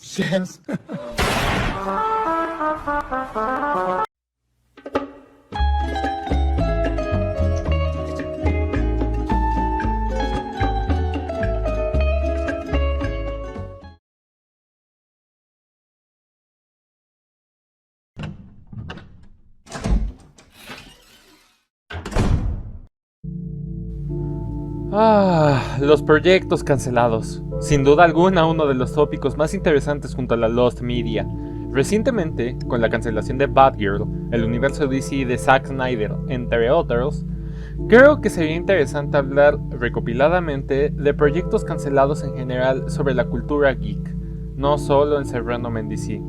Yes. Los proyectos cancelados. Sin duda alguna uno de los tópicos más interesantes junto a la Lost Media. Recientemente, con la cancelación de Batgirl, el universo DC de Zack Snyder, entre otros, creo que sería interesante hablar recopiladamente de proyectos cancelados en general sobre la cultura geek, no solo encerrándome en DC.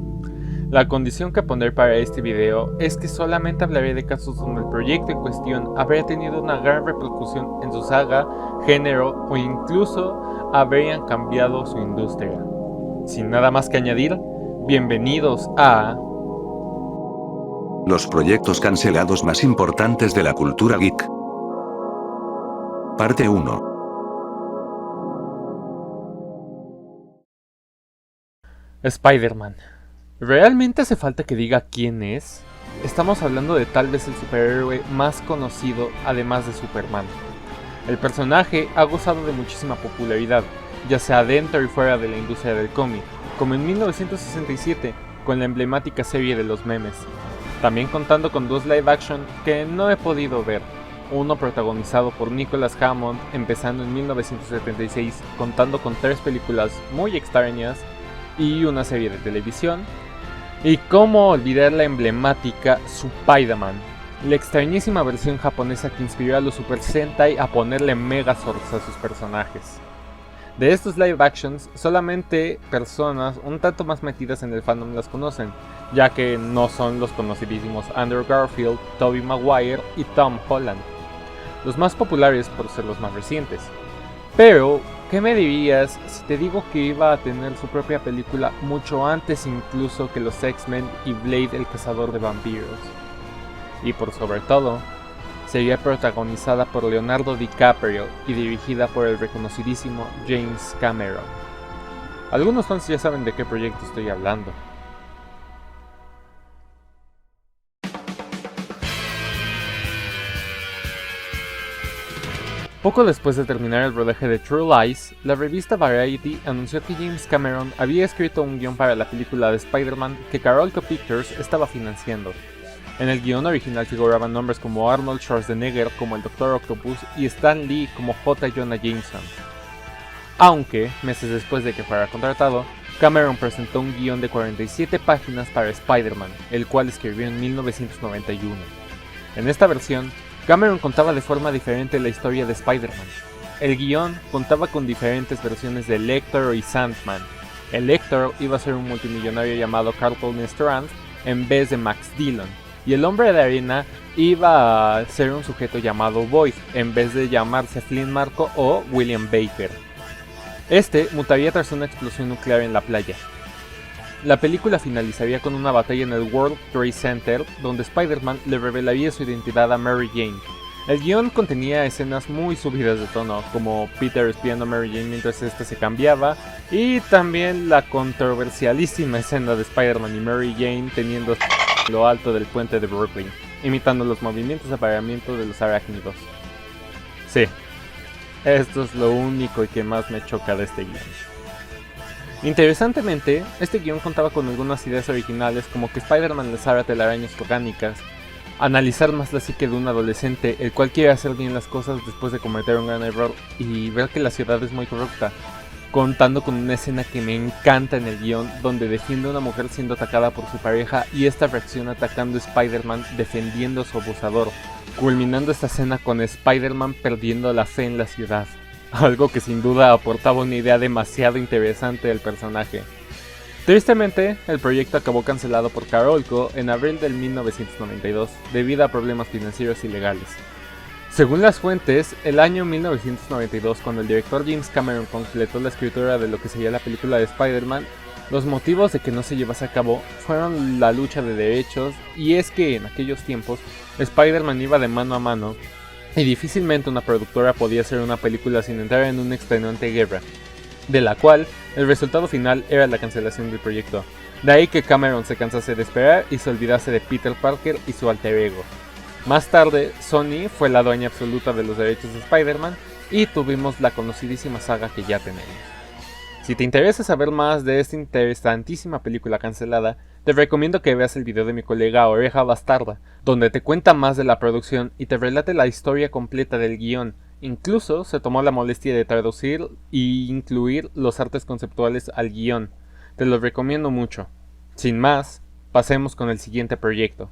La condición que pondré para este video es que solamente hablaré de casos donde el proyecto en cuestión habría tenido una gran repercusión en su saga, género o incluso habrían cambiado su industria. Sin nada más que añadir, bienvenidos a... Los proyectos cancelados más importantes de la cultura geek. Parte 1. Spider-Man. ¿Realmente hace falta que diga quién es? Estamos hablando de tal vez el superhéroe más conocido además de Superman. El personaje ha gozado de muchísima popularidad, ya sea dentro y fuera de la industria del cómic, como en 1967 con la emblemática serie de los memes. También contando con dos live action que no he podido ver, uno protagonizado por Nicholas Hammond empezando en 1976 contando con 3 películas muy extrañas y una serie de televisión. Y cómo olvidar la emblemática Spider-Man, la extrañísima versión japonesa que inspiró a los Super Sentai a ponerle megazords a sus personajes. De estos live actions, solamente personas un tanto más metidas en el fandom las conocen, ya que no son los conocidísimos Andrew Garfield, Tobey Maguire y Tom Holland, los más populares por ser los más recientes. Pero, ¿qué me dirías si te digo que iba a tener su propia película mucho antes incluso que los X-Men y Blade el cazador de vampiros? Y por sobre todo, sería protagonizada por Leonardo DiCaprio y dirigida por el reconocidísimo James Cameron. Algunos fans ya saben de qué proyecto estoy hablando. Poco después de terminar el rodaje de True Lies, la revista Variety anunció que James Cameron había escrito un guión para la película de Spider-Man que Carolco Pictures estaba financiando. En el guión original figuraban nombres como Arnold Schwarzenegger como el Dr. Octopus y Stan Lee como J. Jonah Jameson. Aunque, meses después de que fuera contratado, Cameron presentó un guión de 47 páginas para Spider-Man, el cual escribió en 1991. En esta versión, Cameron contaba de forma diferente la historia de Spider-Man. El guión contaba con diferentes versiones de Electro y Sandman. Electro iba a ser un multimillonario llamado Carlton Strand en vez de Max Dillon, y el Hombre de Arena iba a ser un sujeto llamado Void en vez de llamarse Flynn Marko o William Baker. Este mutaría tras una explosión nuclear en la playa. La película finalizaría con una batalla en el World Trade Center, donde Spider-Man le revelaría su identidad a Mary Jane. El guión contenía escenas muy subidas de tono, como Peter espiando a Mary Jane mientras ésta se cambiaba, y también la controversialísima escena de Spider-Man y Mary Jane teniendo lo alto del puente de Brooklyn, imitando los movimientos de apareamiento de los arácnidos. Sí, esto es lo único y que más me choca de este guión. Interesantemente, este guión contaba con algunas ideas originales como que Spider-Man lanzara telarañas orgánicas, analizar más la psique de un adolescente el cual quiere hacer bien las cosas después de cometer un gran error y ver que la ciudad es muy corrupta, contando con una escena que me encanta en el guión donde defiende a una mujer siendo atacada por su pareja y esta reacciona atacando a Spider-Man defendiendo a su abusador, culminando esta escena con Spider-Man perdiendo la fe en la ciudad. Algo que sin duda aportaba una idea demasiado interesante del personaje. Tristemente, el proyecto acabó cancelado por Carolco en abril del 1992 debido a problemas financieros y legales. Según las fuentes, el año 1992, cuando el director James Cameron completó la escritura de lo que sería la película de Spider-Man, los motivos de que no se llevase a cabo fueron la lucha de derechos, y es que en aquellos tiempos Spider-Man iba de mano a mano y difícilmente una productora podía hacer una película sin entrar en una extenuante guerra. de la cual el resultado final era la cancelación del proyecto. De ahí que Cameron se cansase de esperar y se olvidase de Peter Parker y su alter ego. Más tarde, Sony fue la dueña absoluta de los derechos de Spider-Man y tuvimos la conocidísima saga que ya tenemos. Si te interesa saber más de esta interesantísima película cancelada, te recomiendo que veas el video de mi colega Oreja Bastarda, donde te cuenta más de la producción y te relate la historia completa del guión. Incluso se tomó la molestia de traducir e incluir los artes conceptuales al guión. Te lo recomiendo mucho. Sin más, pasemos con el siguiente proyecto.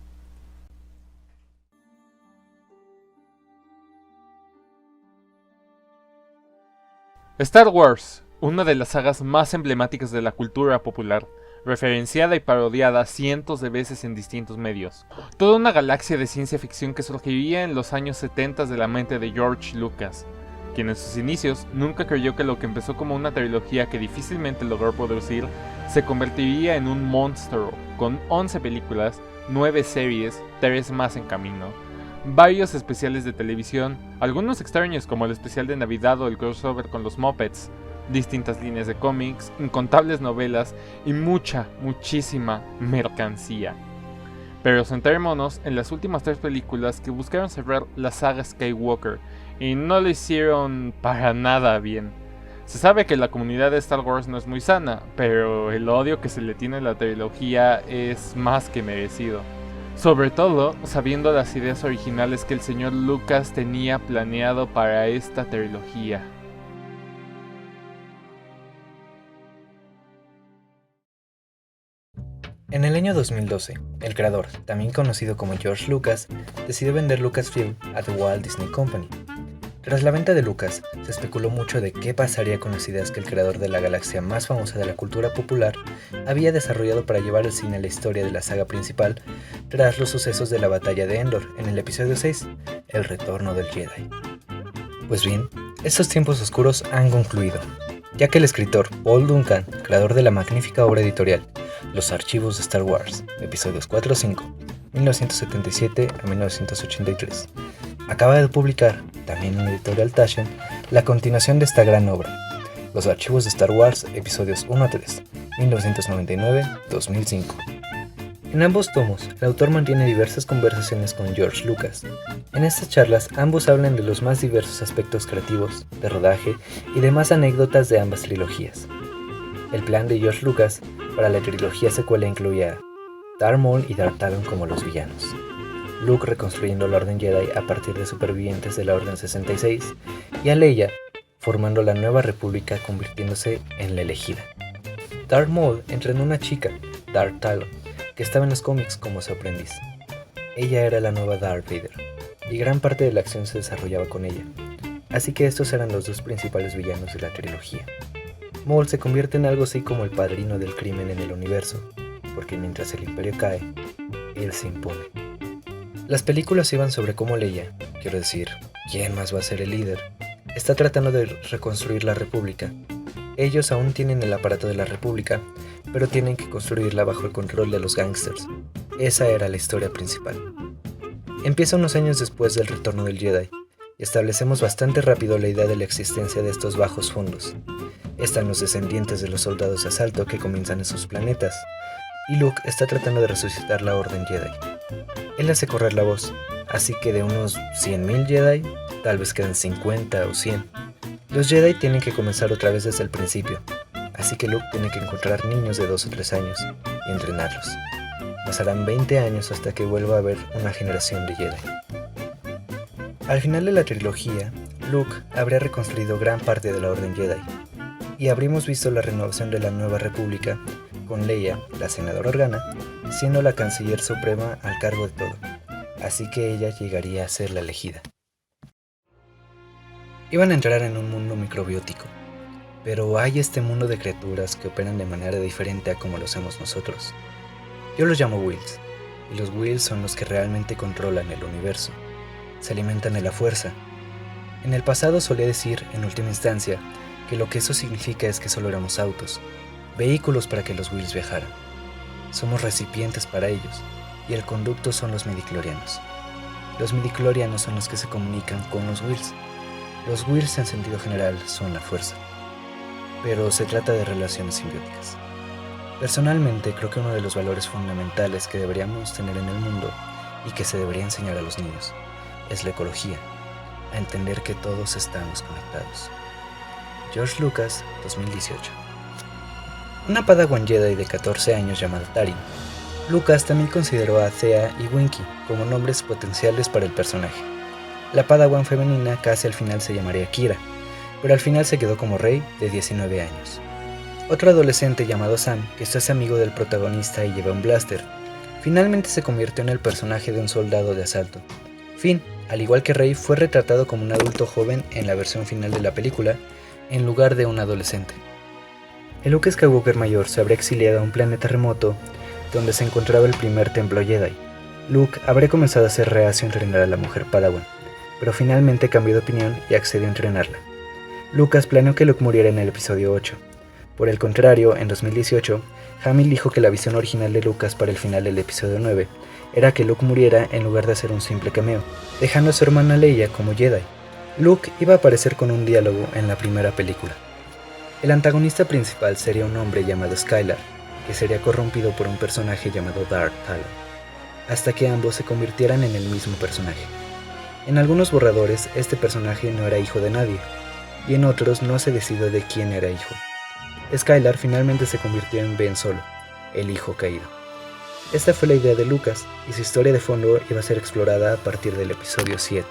Star Wars, una de las sagas más emblemáticas de la cultura popular, referenciada y parodiada cientos de veces en distintos medios. Toda una galaxia de ciencia ficción que surgiría en los años 70 de la mente de George Lucas, quien en sus inicios nunca creyó que lo que empezó como una trilogía que difícilmente logró producir se convertiría en un monstruo, con 11 películas, 9 series, 3 más en camino, varios especiales de televisión, algunos extraños como el especial de Navidad o el crossover con los Muppets, distintas líneas de cómics, incontables novelas y muchísima mercancía. Pero centrémonos en las últimas 3 películas que buscaron cerrar la saga Skywalker y no lo hicieron para nada bien. Se sabe que la comunidad de Star Wars no es muy sana, pero el odio que se le tiene a la trilogía es más que merecido. Sobre todo sabiendo las ideas originales que el señor Lucas tenía planeado para esta trilogía. En el año 2012, el creador, también conocido como George Lucas, decidió vender Lucasfilm a The Walt Disney Company. Tras la venta de Lucas, se especuló mucho de qué pasaría con las ideas que el creador de la galaxia más famosa de la cultura popular había desarrollado para llevar al cine la historia de la saga principal tras los sucesos de la batalla de Endor en el episodio 6, El Retorno del Jedi. Pues bien, estos tiempos oscuros han concluido, ya que el escritor Paul Duncan, creador de la magnífica obra editorial Los Archivos de Star Wars, episodios 4 o 5, 1977 a 1983, acaba de publicar, también en Editorial Taschen, la continuación de esta gran obra, Los Archivos de Star Wars, episodios 1 a 3, 1999-2005. En ambos tomos, el autor mantiene diversas conversaciones con George Lucas. En estas charlas, ambos hablan de los más diversos aspectos creativos, de rodaje y demás anécdotas de ambas trilogías. El plan de George Lucas para la trilogía secuela incluía Darth Maul y Darth Talon como los villanos, Luke reconstruyendo la Orden Jedi a partir de supervivientes de la Orden 66, y a Leia formando la Nueva República convirtiéndose en la elegida. Darth Maul entrenó a una chica, Darth Talon, que estaba en los cómics como su aprendiz. Ella era la nueva Darth Vader, y gran parte de la acción se desarrollaba con ella, así que estos eran los dos principales villanos de la trilogía. Maul se convierte en algo así como el padrino del crimen en el universo, porque mientras el Imperio cae, él se impone. Las películas iban sobre cómo Leia, quiero decir, ¿quién más va a ser el líder?, está tratando de reconstruir la República. Ellos aún tienen el aparato de la República, pero tienen que construirla bajo el control de los gángsters. Esa era la historia principal. Empieza unos años después del retorno del Jedi, y establecemos bastante rápido la idea de la existencia de estos bajos fondos. Están los descendientes de los soldados de asalto que comienzan en sus planetas, y Luke está tratando de resucitar la Orden Jedi. Él hace correr la voz, así que de unos 100.000 Jedi, tal vez quedan 50 o 100. Los Jedi tienen que comenzar otra vez desde el principio, así que Luke tiene que encontrar niños de 2 o 3 años y entrenarlos. Pasarán 20 años hasta que vuelva a haber una generación de Jedi. Al final de la trilogía, Luke habría reconstruido gran parte de la Orden Jedi, y habríamos visto la renovación de la Nueva República, con Leia, la senadora Organa, siendo la canciller suprema al cargo de todo, así que ella llegaría a ser la elegida. Iban a entrar en un mundo microbiótico, pero hay este mundo de criaturas que operan de manera diferente a como lo hacemos nosotros. Yo los llamo Whills, y los Whills son los que realmente controlan el universo. Se alimentan de la fuerza. En el pasado solía decir, en última instancia, que lo que eso significa es que solo éramos autos, vehículos para que los Whills viajaran. Somos recipientes para ellos, y el conducto son los midichlorianos. Los midichlorianos son los que se comunican con los Whills. Los Whills en sentido general son la fuerza. pero se trata de relaciones simbióticas. Personalmente creo que uno de los valores fundamentales que deberíamos tener en el mundo y que se debería enseñar a los niños es la ecología, a entender que todos estamos conectados. George Lucas, 2018. Una Padawan Jedi de 14 años llamada Tarin. Lucas también consideró a Thea y Winky como nombres potenciales para el personaje. La Padawan femenina casi al final se llamaría Kira, pero al final se quedó como Rey de 19 años. Otro adolescente llamado Sam, que se hace amigo del protagonista y lleva un blaster, finalmente se convirtió en el personaje de un soldado de asalto. Finn, al igual que Rey, fue retratado como un adulto joven en la versión final de la película, en lugar de un adolescente. El Luke Skywalker mayor se habría exiliado a un planeta remoto donde se encontraba el primer templo Jedi. Luke habría comenzado a ser reacio a entrenar a la mujer Padawan, pero finalmente cambió de opinión y accedió a entrenarla. Lucas planeó que Luke muriera en el episodio 8. Por el contrario, en 2018, Hamill dijo que la visión original de Lucas para el final del episodio 9 era que Luke muriera en lugar de hacer un simple cameo, dejando a su hermana Leia como Jedi. Luke iba a aparecer con un diálogo en la primera película. El antagonista principal sería un hombre llamado Skylar, que sería corrompido por un personaje llamado Darth Talon, hasta que ambos se convirtieran en el mismo personaje. En algunos borradores, este personaje no era hijo de nadie, y en otros no se decidió de quién era hijo. Skylar finalmente se convirtió en Ben Solo, el hijo caído. Esta fue la idea de Lucas, y su historia de fondo iba a ser explorada a partir del episodio 7.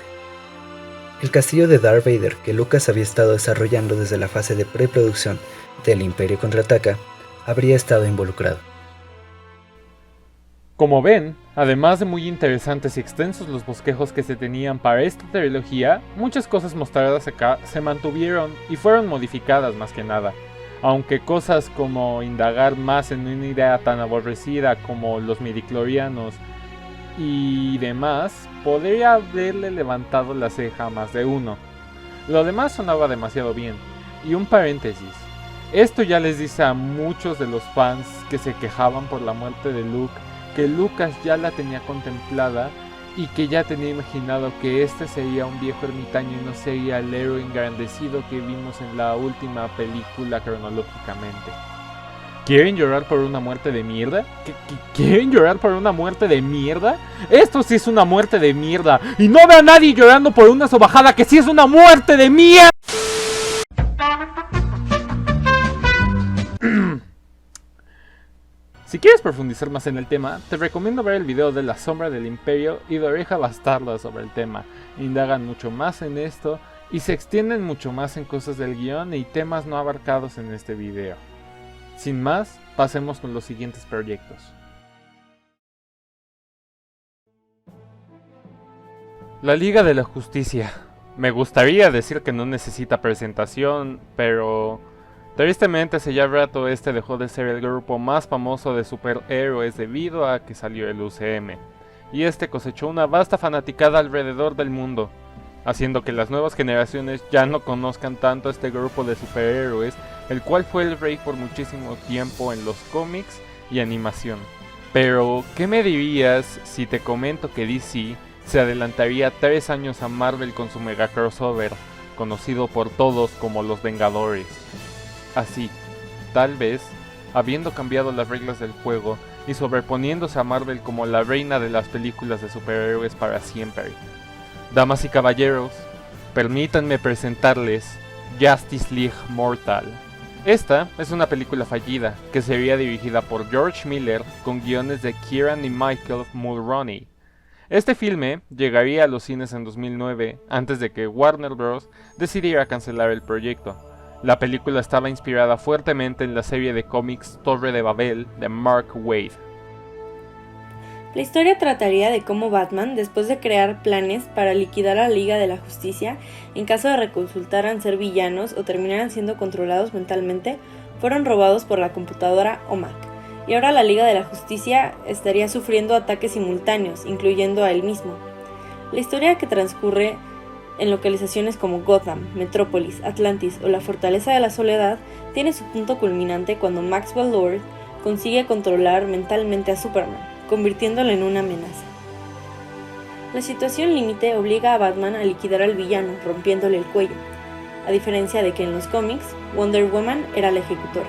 El castillo de Darth Vader que Lucas había estado desarrollando desde la fase de preproducción del Imperio Contraataca habría estado involucrado. Como ven, además de muy interesantes y extensos los bosquejos que se tenían para esta trilogía, muchas cosas mostradas acá se mantuvieron y fueron modificadas más que nada. Aunque cosas como indagar más en una idea tan aborrecida como los midichlorianos y demás, podría haberle levantado la ceja a más de uno. Lo demás sonaba demasiado bien. Y un paréntesis. Esto ya les dice a muchos de los fans que se quejaban por la muerte de Luke que Lucas ya la tenía contemplada y que ya tenía imaginado que este sería un viejo ermitaño y no sería el héroe engrandecido que vimos en la última película cronológicamente. ¿Quieren llorar por una muerte de mierda? ¿Quieren llorar por una muerte de mierda? Esto sí es una muerte de mierda. Y no veo a nadie llorando por una sobajada que sí es una muerte de mierda. Si quieres profundizar más en el tema, te recomiendo ver el video de La Sombra del Imperio y de Oreja Bastarda sobre el tema. Indagan mucho más en esto y se extienden mucho más en cosas del guión y temas no abarcados en este video. Sin más, pasemos con los siguientes proyectos. La Liga de la Justicia. Me gustaría decir que no necesita presentación, pero tristemente hace ya rato este dejó de ser el grupo más famoso de superhéroes debido a que salió el UCM, y este cosechó una vasta fanaticada alrededor del mundo, haciendo que las nuevas generaciones ya no conozcan tanto a este grupo de superhéroes, el cual fue el rey por muchísimo tiempo en los cómics y animación. Pero, ¿qué me dirías si te comento que DC se adelantaría 3 años a Marvel con su mega crossover, conocido por todos como Los Vengadores? Así, tal vez, habiendo cambiado las reglas del juego y sobreponiéndose a Marvel como la reina de las películas de superhéroes para siempre. Damas y caballeros, permítanme presentarles Justice League Mortal. Esta es una película fallida que sería dirigida por George Miller con guiones de Kieran y Michael Mulroney. Este filme llegaría a los cines en 2009 antes de que Warner Bros. Decidiera cancelar el proyecto. La película estaba inspirada fuertemente en la serie de cómics Torre de Babel de Mark Waid. La historia trataría de cómo Batman, después de crear planes para liquidar a la Liga de la Justicia, en caso de resultaran ser villanos o terminaran siendo controlados mentalmente, fueron robados por la computadora o Mac. Y ahora la Liga de la Justicia estaría sufriendo ataques simultáneos, incluyendo a él mismo. La historia, que transcurre en localizaciones como Gotham, Metrópolis, Atlantis o la Fortaleza de la Soledad, tiene su punto culminante cuando Maxwell Lord consigue controlar mentalmente a Superman, convirtiéndolo en una amenaza. La situación límite obliga a Batman a liquidar al villano, rompiéndole el cuello. a diferencia de que en los cómics Wonder Woman era la ejecutora.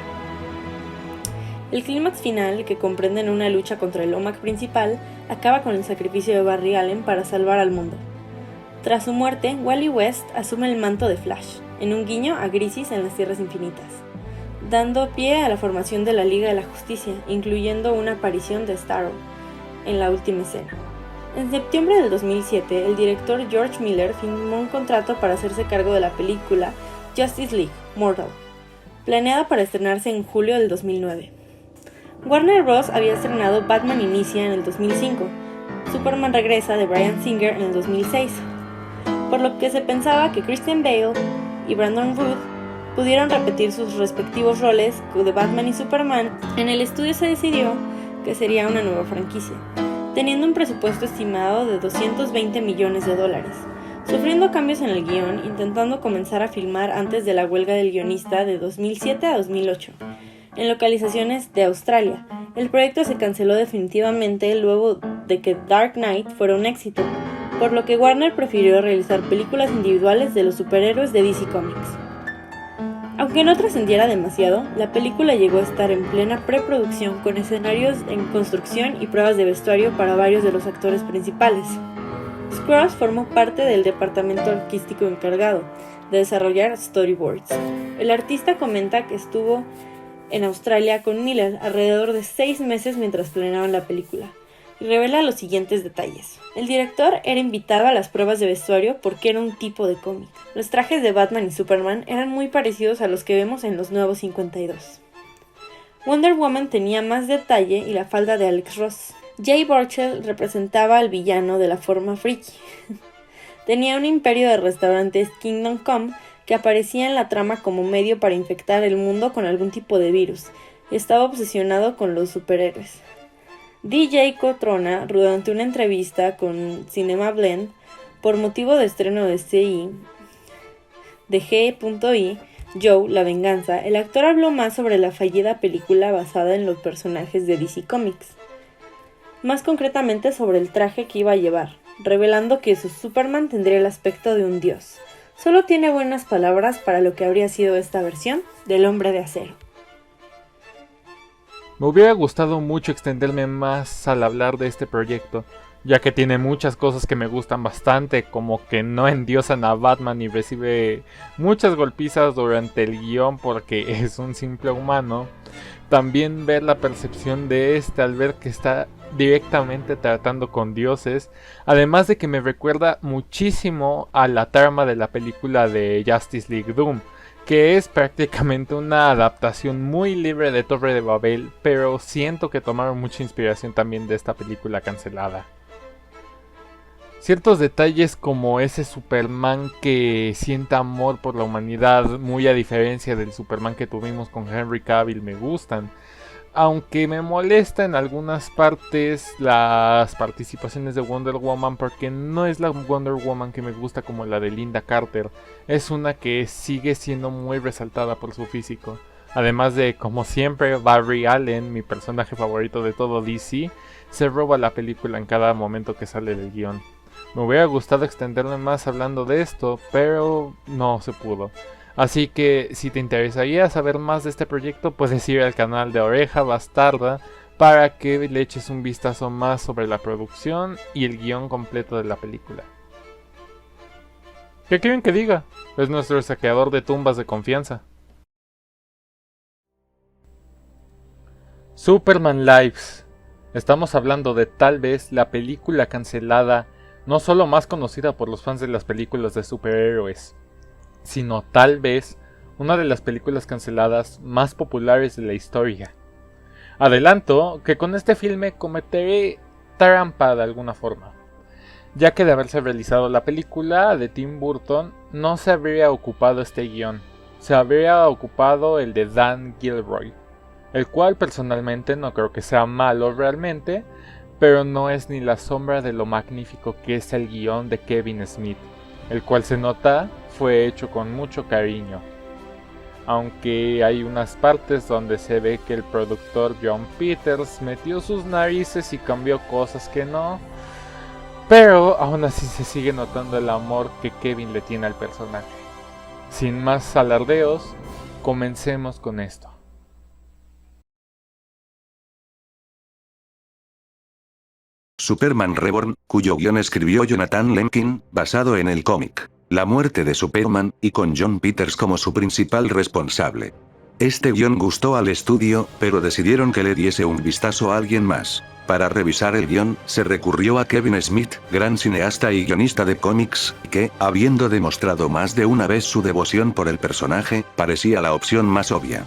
El clímax final, que comprende una lucha contra el OMAC principal, acaba con el sacrificio de Barry Allen para salvar al mundo. Tras su muerte, Wally West asume el manto de Flash, en un guiño a Crisis en las Tierras Infinitas, dando pie a la formación de la Liga de la Justicia, incluyendo una aparición de Starro en la última escena. En septiembre del 2007, el director George Miller firmó un contrato para hacerse cargo de la película Justice League Mortal, planeada para estrenarse en julio del 2009. Warner Bros. Había estrenado Batman Inicia en el 2005, Superman Regresa de Bryan Singer en el 2006, por lo que se pensaba que Christian Bale y Brandon Routh pudieron repetir sus respectivos roles de Batman y Superman. En el estudio se decidió que sería una nueva franquicia, teniendo un presupuesto estimado de $220 millones, sufriendo cambios en el guión, intentando comenzar a filmar antes de la huelga del guionista de 2007 a 2008, en localizaciones de Australia. El proyecto se canceló definitivamente luego de que Dark Knight fuera un éxito, por lo que Warner prefirió realizar películas individuales de los superhéroes de DC Comics. Aunque no trascendiera demasiado, la película llegó a estar en plena preproducción con escenarios en construcción y pruebas de vestuario para varios de los actores principales. Scruggs formó parte del departamento artístico encargado de desarrollar storyboards. El artista comenta que estuvo en Australia con Miller alrededor de 6 meses mientras planeaban la película, y revela los siguientes detalles. El director era invitado a las pruebas de vestuario porque era un tipo de cómic. Los trajes de Batman y Superman eran muy parecidos a los que vemos en los nuevos 52. Wonder Woman tenía más detalle y la falda de Alex Ross. Jay Burchell representaba al villano de la forma friki. Tenía un imperio de restaurantes Kingdom Come que aparecía en la trama como medio para infectar el mundo con algún tipo de virus, y estaba obsesionado con los superhéroes. DJ Cotrona, durante una entrevista con Cinema Blend, por motivo de estreno de G.I, Joe, La Venganza, el actor habló más sobre la fallida película basada en los personajes de DC Comics, más concretamente sobre el traje que iba a llevar, revelando que su Superman tendría el aspecto de un dios. Solo tiene buenas palabras para lo que habría sido esta versión del Hombre de Acero. Me hubiera gustado mucho extenderme más al hablar de este proyecto, ya que tiene muchas cosas que me gustan bastante, como que no endiosan a Batman y recibe muchas golpizas durante el guión porque es un simple humano. También ver la percepción de al ver que está directamente tratando con dioses, además de que me recuerda muchísimo a la trama de la película de Justice League Doom, que es prácticamente una adaptación muy libre de Torre de Babel, pero siento que tomaron mucha inspiración también de esta película cancelada. Ciertos detalles como ese Superman que sienta amor por la humanidad, muy a diferencia del Superman que tuvimos con Henry Cavill, me gustan. Aunque me molesta en algunas partes las participaciones de Wonder Woman, porque no es la Wonder Woman que me gusta como la de Linda Carter. Es una que sigue siendo muy resaltada por su físico. Además de, como siempre, Barry Allen, mi personaje favorito de todo DC, se roba la película en cada momento que sale del guión. Me hubiera gustado extenderme más hablando de esto, pero no se pudo. Así que si te interesaría saber más de este proyecto, puedes ir al canal de Oreja Bastarda para que le eches un vistazo más sobre la producción y el guión completo de la película. ¿Qué quieren que diga? Es nuestro saqueador de tumbas de confianza. Superman Lives. Estamos hablando de tal vez la película cancelada, no solo más conocida por los fans de las películas de superhéroes, sino tal vez una de las películas canceladas más populares de la historia. Adelanto que con este filme cometeré trampa de alguna forma, ya que de haberse realizado la película de Tim Burton no se habría ocupado este guión, se habría ocupado el de Dan Gilroy, el cual personalmente no creo que sea malo realmente, pero no es ni la sombra de lo magnífico que es el guión de Kevin Smith, el cual se nota fue hecho con mucho cariño, aunque hay unas partes donde se ve que el productor John Peters metió sus narices y cambió cosas que no, pero aún así se sigue notando el amor que Kevin le tiene al personaje. Sin más alardeos, comencemos con esto. Superman Reborn, cuyo guión escribió Jonathan Lemkin, basado en el cómic La muerte de Superman, y con John Peters como su principal responsable. Este guión gustó al estudio, pero decidieron que le diese un vistazo a alguien más. Para revisar el guión, se recurrió a Kevin Smith, gran cineasta y guionista de cómics, que, habiendo demostrado más de una vez su devoción por el personaje, parecía la opción más obvia.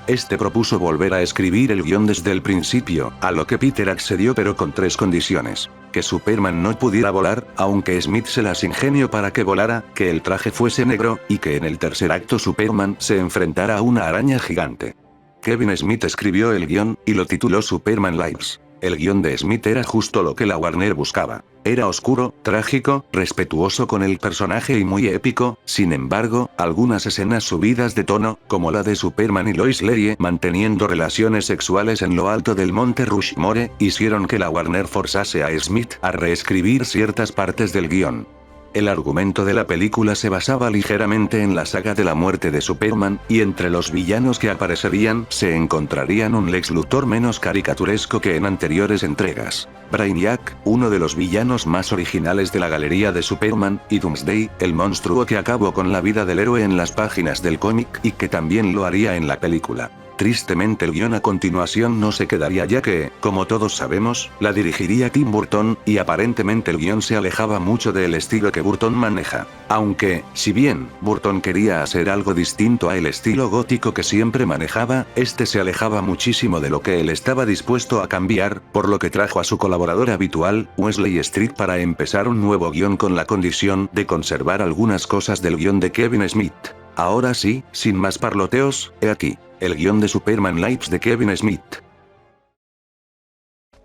Este propuso volver a escribir el guión desde el principio, a lo que Peter accedió pero con 3 condiciones: que Superman no pudiera volar, aunque Smith se las ingenió para que volara, que el traje fuese negro, y que en el tercer acto Superman se enfrentara a una araña gigante. Kevin Smith escribió el guión, y lo tituló Superman Lives. El guión de Smith era justo lo que la Warner buscaba. Era oscuro, trágico, respetuoso con el personaje y muy épico. Sin embargo, algunas escenas subidas de tono, como la de Superman y Lois Lane manteniendo relaciones sexuales en lo alto del monte Rushmore, hicieron que la Warner forzase a Smith a reescribir ciertas partes del guión. El argumento de la película se basaba ligeramente en la saga de la muerte de Superman, y entre los villanos que aparecerían se encontrarían un Lex Luthor menos caricaturesco que en anteriores entregas, Brainiac, uno de los villanos más originales de la galería de Superman, y Doomsday, el monstruo que acabó con la vida del héroe en las páginas del cómic y que también lo haría en la película. Tristemente el guión a continuación no se quedaría ya que, como todos sabemos, la dirigiría Tim Burton, y aparentemente el guión se alejaba mucho del estilo que Burton maneja. Aunque, si bien, Burton quería hacer algo distinto a el estilo gótico que siempre manejaba, este se alejaba muchísimo de lo que él estaba dispuesto a cambiar, por lo que trajo a su colaborador habitual, Wesley Street, para empezar un nuevo guión con la condición de conservar algunas cosas del guión de Kevin Smith. Ahora sí, sin más parloteos, he aquí el guión de Superman Lives de Kevin Smith.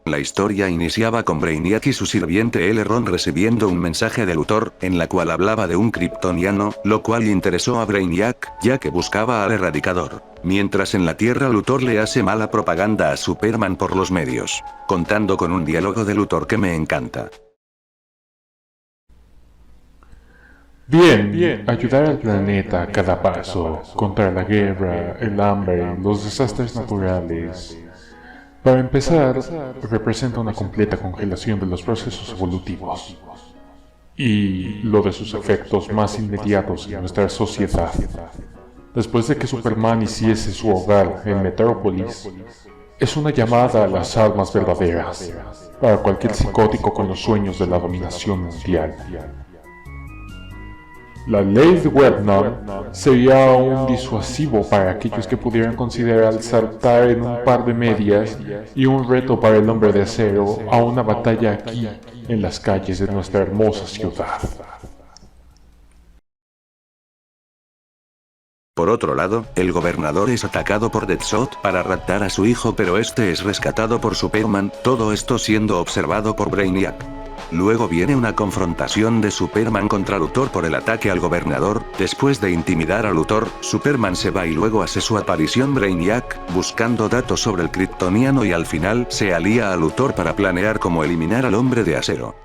La historia iniciaba con Brainiac y su sirviente L-Ron recibiendo un mensaje de Luthor, en la cual hablaba de un kryptoniano, lo cual interesó a Brainiac, ya que buscaba al Erradicador. Mientras en la Tierra Luthor le hace mala propaganda a Superman por los medios, contando con un diálogo de Luthor que me encanta. Bien, ayudar al planeta a cada paso, contra la guerra, el hambre, los desastres naturales. Para empezar, representa una completa congelación de los procesos evolutivos y lo de sus efectos más inmediatos en nuestra sociedad. Después de que Superman hiciese su hogar en Metrópolis, es una llamada a las almas verdaderas para cualquier psicótico con los sueños de la dominación mundial. La ley de Webnam sería un disuasivo para aquellos que pudieran considerar saltar en un par de medias y un reto para el hombre de acero a una batalla aquí, en las calles de nuestra hermosa ciudad. Por otro lado, el gobernador es atacado por Deathshot para raptar a su hijo, pero este es rescatado por Superman, todo esto siendo observado por Brainiac. Luego viene una confrontación de Superman contra Luthor por el ataque al gobernador. Después de intimidar a Luthor, Superman se va y luego hace su aparición Brainiac, buscando datos sobre el kryptoniano, y al final se alía a Luthor para planear cómo eliminar al hombre de acero.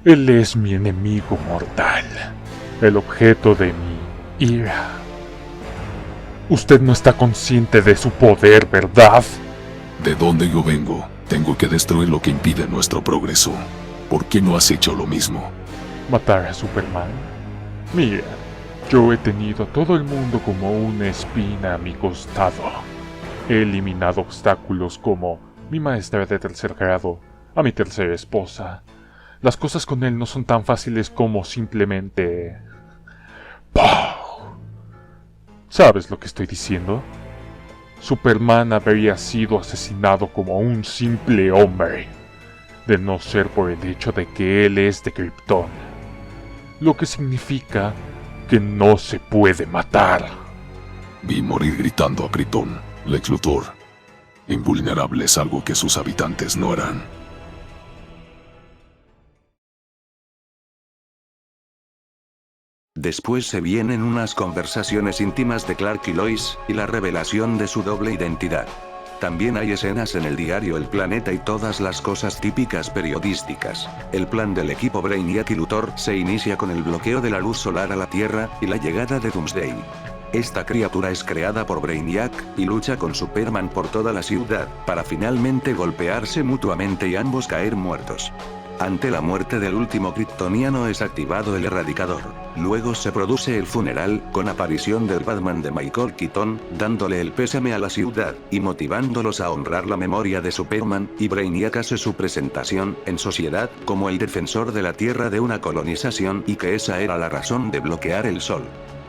Él es mi enemigo mortal, el objeto de mi ira. Usted no está consciente de su poder, ¿verdad? ¿De dónde yo vengo? Tengo que destruir lo que impide nuestro progreso. ¿Por qué no has hecho lo mismo? ¿Matar a Superman? Mira, yo he tenido a todo el mundo como una espina a mi costado. He eliminado obstáculos como mi maestra de tercer grado, a mi tercera esposa. Las cosas con él no son tan fáciles como simplemente... ¡Pow! ¿Sabes lo que estoy diciendo? Superman habría sido asesinado como un simple hombre, de no ser por el hecho de que él es de Krypton, lo que significa que no se puede matar. Vi morir gritando a Krypton, Lex Luthor. Invulnerable es algo que sus habitantes no harán. Después se vienen unas conversaciones íntimas de Clark y Lois, y la revelación de su doble identidad. También hay escenas en el diario El Planeta y todas las cosas típicas periodísticas. El plan del equipo Brainiac y Luthor se inicia con el bloqueo de la luz solar a la Tierra, y la llegada de Doomsday. Esta criatura es creada por Brainiac, y lucha con Superman por toda la ciudad, para finalmente golpearse mutuamente y ambos caer muertos. Ante la muerte del último kryptoniano es activado el erradicador. Luego se produce el funeral, con aparición del Batman de Michael Keaton, dándole el pésame a la ciudad, y motivándolos a honrar la memoria de Superman, y Brainiac hace su presentación, en sociedad, como el defensor de la Tierra de una colonización y que esa era la razón de bloquear el sol.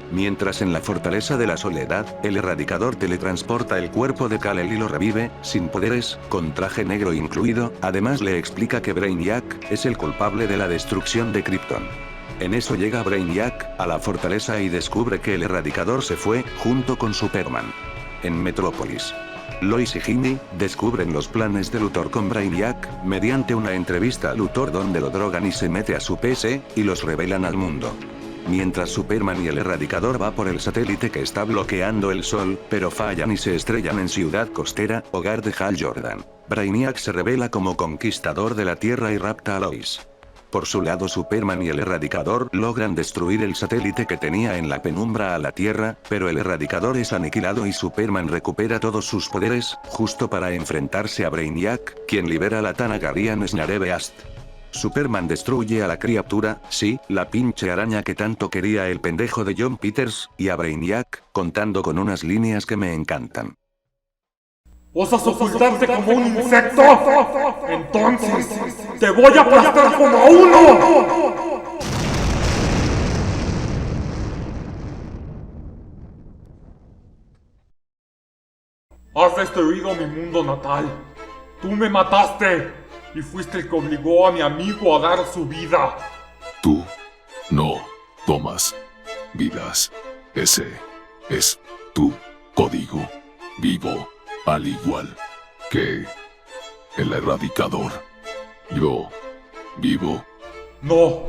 Mientras en la Fortaleza de la Soledad, el erradicador teletransporta el cuerpo de Kal-El y lo revive, sin poderes, con traje negro incluido, además le explica que Brainiac es el culpable de la destrucción de Krypton. En eso llega Brainiac a la fortaleza y descubre que el erradicador se fue, junto con Superman. En Metrópolis, Lois y Jimmy descubren los planes de Luthor con Brainiac, mediante una entrevista a Luthor donde lo drogan y se mete a su PC, y los revelan al mundo. Mientras Superman y el erradicador va por el satélite que está bloqueando el sol, pero fallan y se estrellan en Ciudad Costera, hogar de Hal Jordan. Brainiac se revela como conquistador de la Tierra y rapta a Lois. Por su lado Superman y el erradicador logran destruir el satélite que tenía en la penumbra a la Tierra, pero el erradicador es aniquilado y Superman recupera todos sus poderes, justo para enfrentarse a Brainiac, quien libera a la Thanagarian Snare Beast. Superman destruye a la criatura, sí, la pinche araña que tanto quería el pendejo de John Peters, y a Brainiac, contando con unas líneas que me encantan. ¿Osas ocultarte como un insecto? Entonces, te voy a aplastar como a uno. Has destruido mi mundo natal. Tú me mataste. Y fuiste el que obligó a mi amigo a dar su vida. Tú no tomas vidas. Ese es tu código vivo, al igual que el erradicador. Yo vivo. No,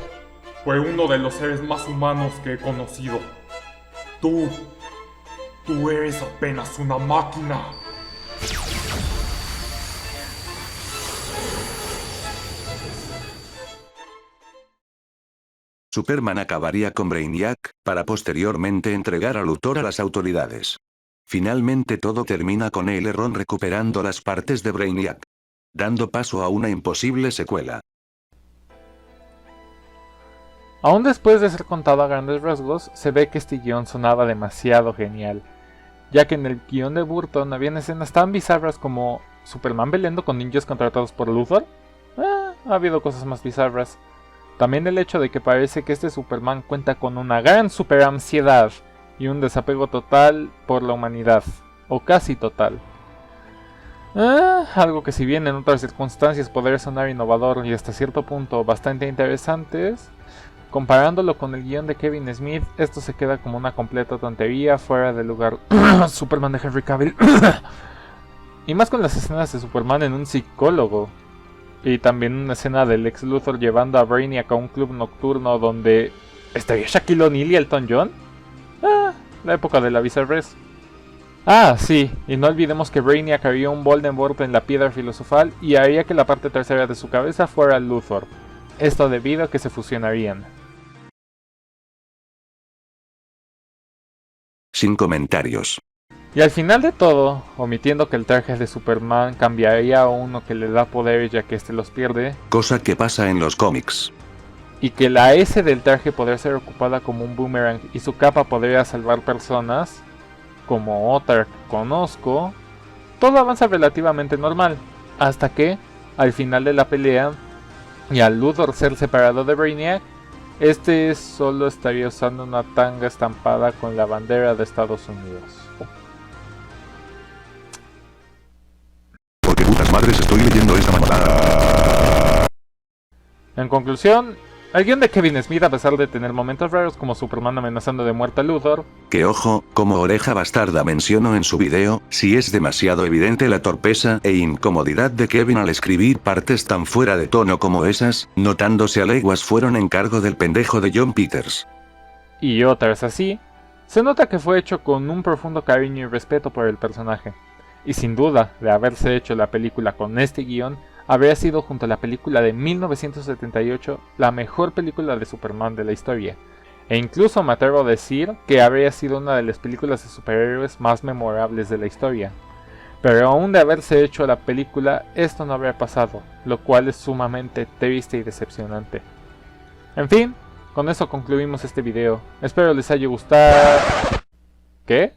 fue uno de los seres más humanos que he conocido. Tú eres apenas una máquina. Superman acabaría con Brainiac, para posteriormente entregar a Luthor a las autoridades. Finalmente todo termina con el Ron recuperando las partes de Brainiac, dando paso a una imposible secuela. Aún después de ser contado a grandes rasgos, se ve que este guión sonaba demasiado genial, ya que en el guión de Burton habían escenas tan bizarras como Superman peleando con ninjas contratados por Luthor. Ha habido cosas más bizarras. También el hecho de que parece que este Superman cuenta con una gran superansiedad y un desapego total por la humanidad, o casi total. Algo que si bien en otras circunstancias podría sonar innovador y hasta cierto punto bastante interesantes, comparándolo con el guión de Kevin Smith, esto se queda como una completa tontería fuera de lugar. Superman de Henry Cavill. Y más con las escenas de Superman en un psicólogo. Y también una escena del ex Luthor llevando a Brainiac a un club nocturno donde estaría Shaquille O'Neal y Elton John. La época de la bizarrez. Sí, y no olvidemos que Brainiac haría un Voldemort en la piedra filosofal y haría que la parte trasera de su cabeza fuera Luthor. Esto debido a que se fusionarían. Sin comentarios. Y al final de todo, omitiendo que el traje de Superman cambiaría a uno que le da poderes ya que este los pierde, Cosa que pasa en los cómics. y que la S del traje podría ser ocupada como un boomerang y su capa podría salvar personas, como otra que conozco, todo avanza relativamente normal, hasta que, al final de la pelea, y al Luthor ser separado de Brainiac, este solo estaría usando una tanga estampada con la bandera de Estados Unidos. ¿Por qué putas madres estoy leyendo esta mamada? En conclusión, el guión de Kevin Smith, a pesar de tener momentos raros como Superman amenazando de muerte a Luthor, Que ojo, como oreja bastarda menciono en su video, si es demasiado evidente la torpeza e incomodidad de Kevin al escribir partes tan fuera de tono como esas, notándose a leguas fueron encargo del pendejo de John Peters. y otras así, se nota que fue hecho con un profundo cariño y respeto por el personaje, y sin duda, de haberse hecho la película con este guión, habría sido junto a la película de 1978 la mejor película de Superman de la historia, e incluso me atrevo a decir que habría sido una de las películas de superhéroes más memorables de la historia. Pero aún de haberse hecho la película, esto no habría pasado, lo cual es sumamente triste y decepcionante. En fin, con eso concluimos este video. Espero les haya gustado... ¿Qué?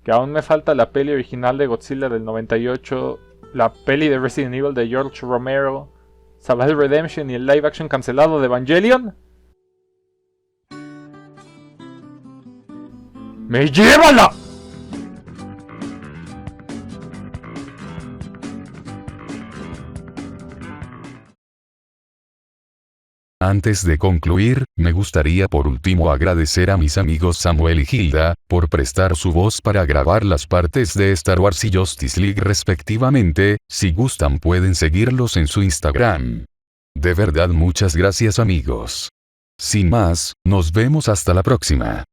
Que aún me falta la peli original de Godzilla del 98, la peli de Resident Evil de George Romero, Savage Redemption y el live action cancelado de Evangelion. ¡Me llévala! Antes de concluir, me gustaría por último agradecer a mis amigos Samuel y Hilda, por prestar su voz para grabar las partes de Star Wars y Justice League respectivamente. Si gustan pueden seguirlos en su Instagram. De verdad muchas gracias amigos. Sin más, nos vemos hasta la próxima.